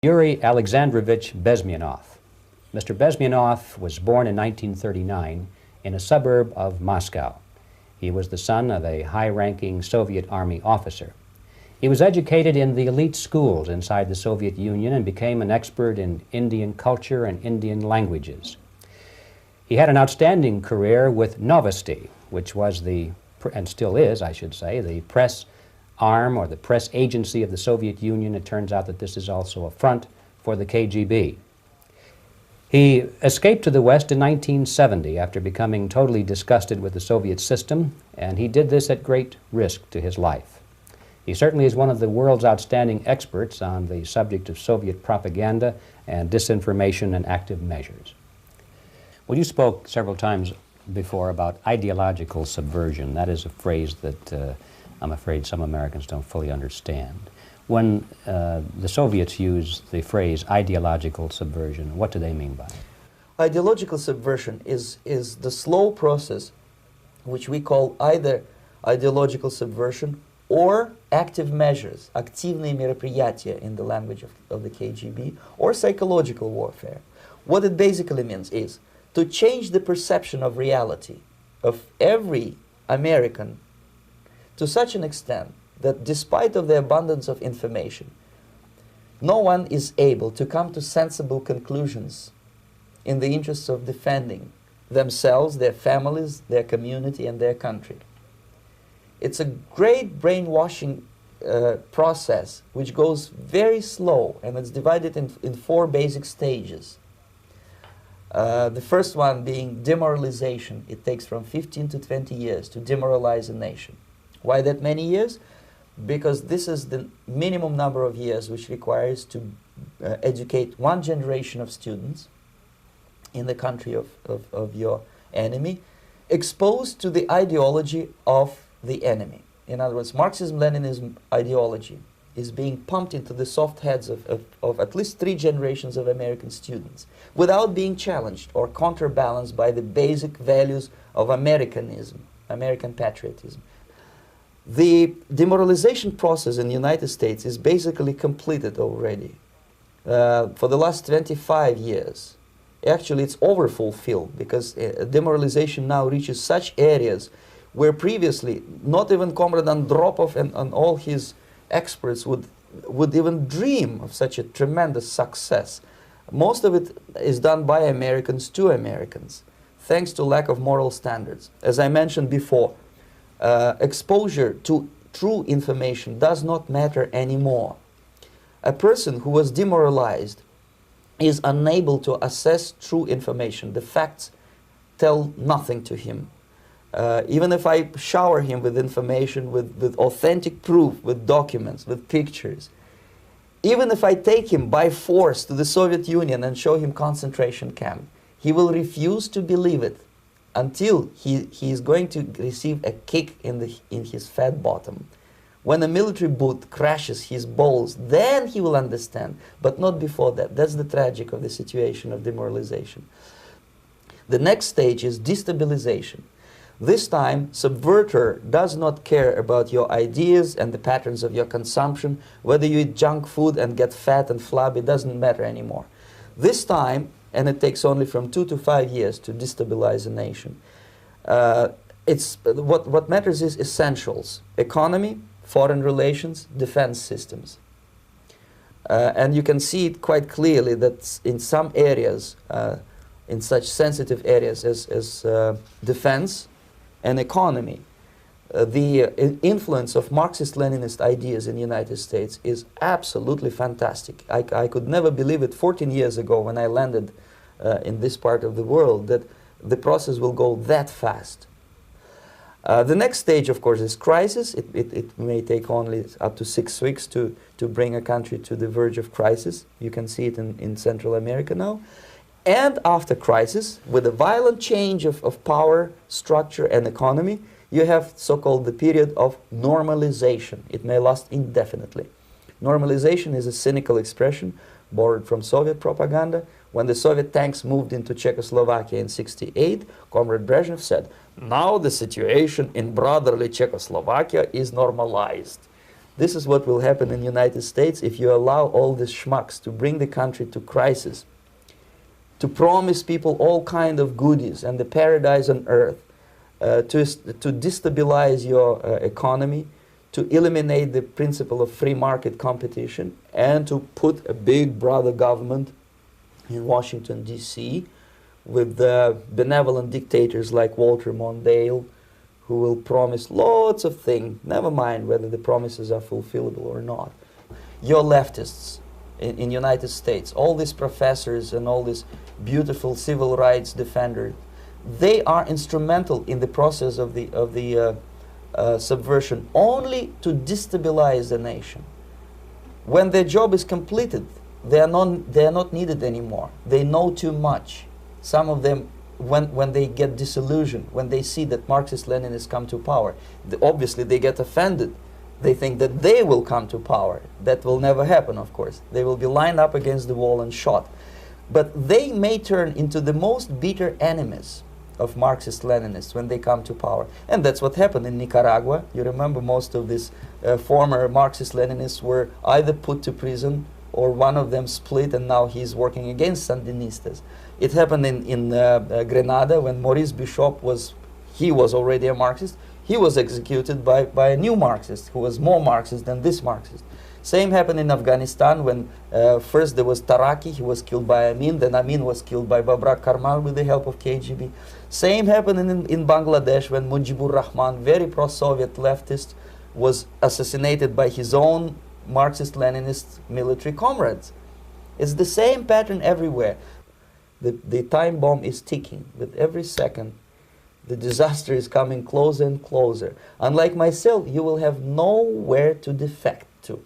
Yuri Alexandrovich Bezmenov. Mr. Bezmenov was born in 1939 in a suburb of Moscow. He was the son of a high-ranking Soviet Army officer. He was educated in the elite schools inside the Soviet Union and became an expert in Indian culture and Indian languages. He had an outstanding career with Novosti, which was and still is, I should say, the press arm or the press agency of the Soviet Union. It turns out that this is also a front for the KGB. He escaped to the West in 1970 after becoming totally disgusted with the Soviet system, and he did this at great risk to his life. He certainly is one of the world's outstanding experts on the subject of Soviet propaganda and disinformation and active measures. Well, you spoke several times before about ideological subversion. That is a phrase that I'm afraid some Americans don't fully understand. When the Soviets use the phrase ideological subversion, what do they mean by it? Ideological subversion is the slow process which we call either ideological subversion or active measures, активные мероприятия in the language of the KGB, or psychological warfare. What it basically means is to change the perception of reality of every American to such an extent that despite of the abundance of information, no one is able to come to sensible conclusions in the interests of defending themselves, their families, their community, and their country. It's a great brainwashing process which goes very slow, and it's divided in four basic stages. The first one being demoralization. It takes from 15 to 20 years to demoralize a nation. Why that many years? Because this is the minimum number of years which requires to educate one generation of students in the country of your enemy, exposed to the ideology of the enemy. In other words, Marxism-Leninism ideology is being pumped into the soft heads of at least 3 generations of American students without being challenged or counterbalanced by the basic values of Americanism, American patriotism. The demoralization process in the United States is basically completed already. For the last 25 years, actually it's overfulfilled, because demoralization now reaches such areas where previously not even Comrade Andropov and all his experts would even dream of such a tremendous success. Most of it is done by Americans to Americans, thanks to lack of moral standards. As I mentioned before, exposure to true information does not matter anymore. A person who was demoralized is unable to assess true information. The facts tell nothing to him. Even if I shower him with information, with authentic proof, with documents, with pictures, even if I take him by force to the Soviet Union and show him concentration camp, he will refuse to believe it until he is going to receive a kick in his fat bottom. When a military boot crashes his balls, then he will understand, but not before that. That's the tragic of the situation of demoralization. The next stage is destabilization. This time, subverter does not care about your ideas and the patterns of your consumption. Whether you eat junk food and get fat and flabby, doesn't matter anymore. This time, and it takes only from 2 to 5 years to destabilize a nation, what matters is essentials: economy, foreign relations, defense systems. And you can see it quite clearly that in some areas, in such sensitive areas as defense and economy, the influence of Marxist-Leninist ideas in the United States is absolutely fantastic. I could never believe it 14 years ago when I landed in this part of the world that the process will go that fast. The next stage, of course, is crisis. It may take only up to 6 weeks to bring a country to the verge of crisis. You can see it in Central America now. And after crisis, with a violent change of power, structure, and economy, you have so-called the period of normalization. It may last indefinitely. Normalization is a cynical expression borrowed from Soviet propaganda. When the Soviet tanks moved into Czechoslovakia in '68, Comrade Brezhnev said, "Now the situation in brotherly Czechoslovakia is normalized." This is what will happen in the United States if you allow all these schmucks to bring the country to crisis, to promise people all kind of goodies and the paradise on earth, to destabilize your economy, to eliminate the principle of free market competition, and to put a big brother government in Washington, D.C., with benevolent dictators like Walter Mondale, who will promise lots of things, never mind whether the promises are fulfillable or not. Your leftists in United States, all these professors and all these beautiful civil rights defenders, they are instrumental in the process of the subversion only to destabilize the nation. When their job is completed, they are not needed anymore. They know too much. Some of them, when they get disillusioned, when they see that Marxist-Leninists come to power, obviously they get offended. They think that they will come to power. That will never happen, of course. They will be lined up against the wall and shot. But they may turn into the most bitter enemies of Marxist-Leninists when they come to power. And that's what happened in Nicaragua. You remember most of these former Marxist-Leninists were either put to prison or one of them split, and now he's working against Sandinistas. It happened in Grenada when Maurice Bishop was already a Marxist. He was executed by a new Marxist who was more Marxist than this Marxist. Same happened in Afghanistan when first there was Taraki, he was killed by Amin, then Amin was killed by Babrak Karmal with the help of KGB. Same happened in Bangladesh when Mujibur Rahman, very pro-Soviet leftist, was assassinated by his own Marxist-Leninist military comrades. It's the same pattern everywhere. The time bomb is ticking. With every second, the disaster is coming closer and closer. Unlike myself, you will have nowhere to defect to.